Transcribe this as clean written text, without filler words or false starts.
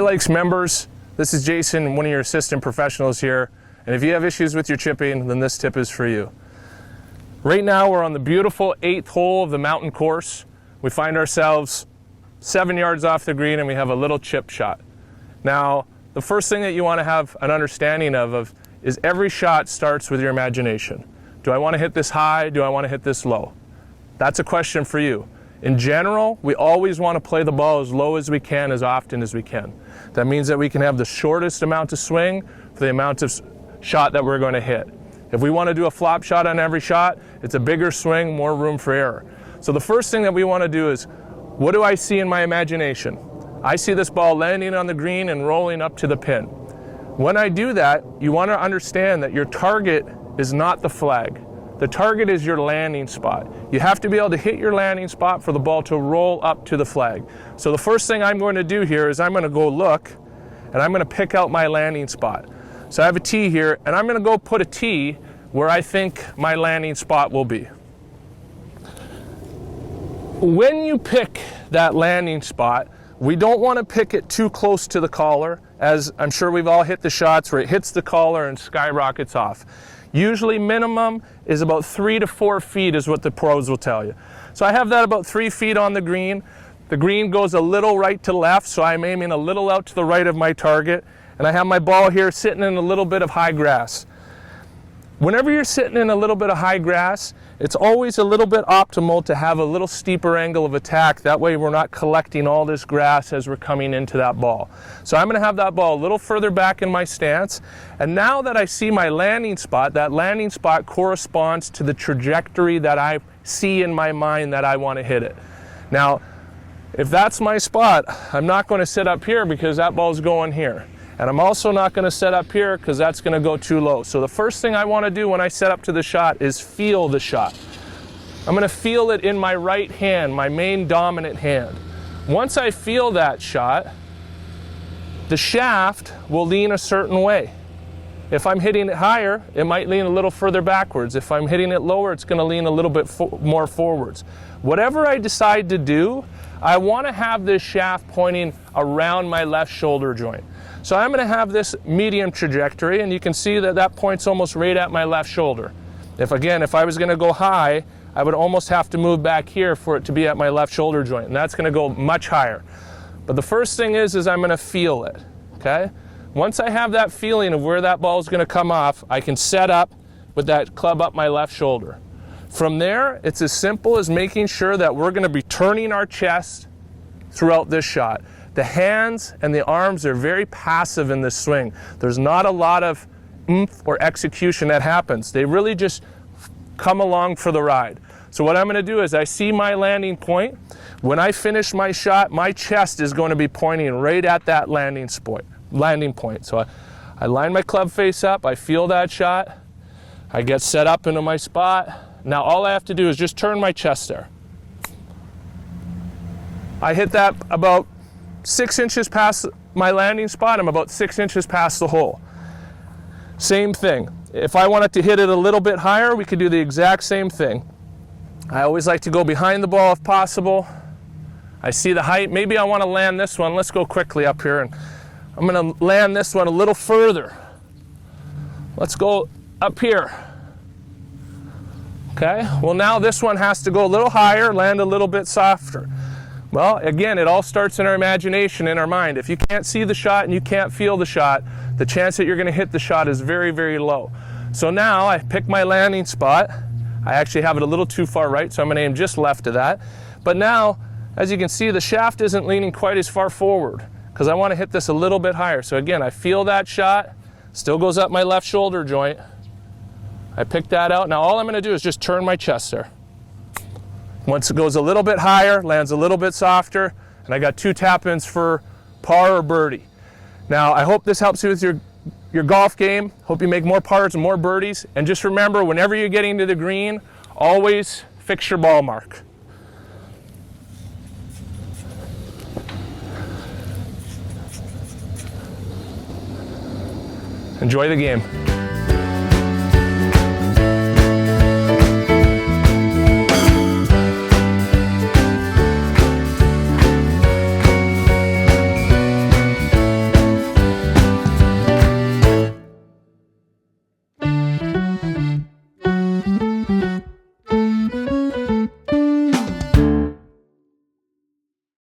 Likes members, this is Jason, one of your assistant professionals here, and if you have issues with your chipping, then this tip is for you. Right now we're on the beautiful 8th hole of the mountain course. We find ourselves 7 yards off the green and we have a little chip shot. Now, the first thing that you want to have an understanding of is every shot starts with your imagination. Do I want to hit this high? Do I want to hit this low? That's a question for you. In general, we always want to play the ball as low as we can, as often as we can. That means that we can have the shortest amount of swing for the amount of shot that we're going to hit. If we want to do a flop shot on every shot, it's a bigger swing, more room for error. So the first thing that we want to do is, what do I see in my imagination? I see this ball landing on the green and rolling up to the pin. When I do that, you want to understand that your target is not the flag. The target is your landing spot. You have to be able to hit your landing spot for the ball to roll up to the flag. So the first thing I'm going to do here is I'm going to go look and I'm going to pick out my landing spot. So I have a tee here, and I'm going to go put a tee where I think my landing spot will be. When you pick that landing spot, we don't want to pick it too close to the collar, as I'm sure we've all hit the shots where it hits the collar and skyrockets off. Usually minimum is about 3 to 4 feet is what the pros will tell you. So I have that about 3 feet on the green. The green goes a little right to left, so I'm aiming a little out to the right of my target. And I have my ball here sitting in a little bit of high grass. Whenever you're sitting in a little bit of high grass, it's always a little bit optimal to have a little steeper angle of attack. That way we're not collecting all this grass as we're coming into that ball. So I'm going to have that ball a little further back in my stance. And now that I see my landing spot, that landing spot corresponds to the trajectory that I see in my mind that I want to hit it. Now, if that's my spot, I'm not going to sit up here because that ball's going here. And I'm also not going to set up here because that's going to go too low. So the first thing I want to do when I set up to the shot is feel the shot. I'm going to feel it in my right hand, my main dominant hand. Once I feel that shot, the shaft will lean a certain way. If I'm hitting it higher, it might lean a little further backwards. If I'm hitting it lower, it's going to lean a little bit more forwards. Whatever I decide to do, I want to have this shaft pointing around my left shoulder joint. So I'm going to have this medium trajectory, and you can see that that points almost right at my left shoulder. If I was going to go high, I would almost have to move back here for it to be at my left shoulder joint, and that's going to go much higher. But the first thing is I'm going to feel it, okay? Once I have that feeling of where that ball is going to come off, I can set up with that club up my left shoulder. From there, it's as simple as making sure that we're going to be turning our chest throughout this shot. The hands and the arms are very passive in this swing. There's not a lot of oomph or execution that happens. They really just come along for the ride. So what I'm going to do is I see my landing point. When I finish my shot, my chest is going to be pointing right at that landing point. So I line my club face up, I feel that shot, I get set up into my spot. Now all I have to do is just turn my chest there. I hit that about 6 inches past my landing spot. I'm about 6 inches past the hole. Same thing. If I wanted to hit it a little bit higher, we could do the exact same thing. I always like to go behind the ball if possible. I see the height. Maybe I want to land this one. Let's go quickly up here, and I'm going to land this one a little further. Let's go up here. Okay, well now this one has to go a little higher, land a little bit softer. Well, again, it all starts in our imagination, in our mind. If you can't see the shot and you can't feel the shot, the chance that you're going to hit the shot is very, very low. So now I pick my landing spot. I actually have it a little too far right, so I'm going to aim just left of that. But now, as you can see, the shaft isn't leaning quite as far forward because I want to hit this a little bit higher. So again, I feel that shot, still goes up my left shoulder joint. I pick that out. Now all I'm going to do is just turn my chest there. Once it goes a little bit higher, lands a little bit softer, and I got 2 tap-ins for par or birdie. Now, I hope this helps you with your golf game. Hope you make more pars and more birdies. And just remember, whenever you're getting to the green, always fix your ball mark. Enjoy the game.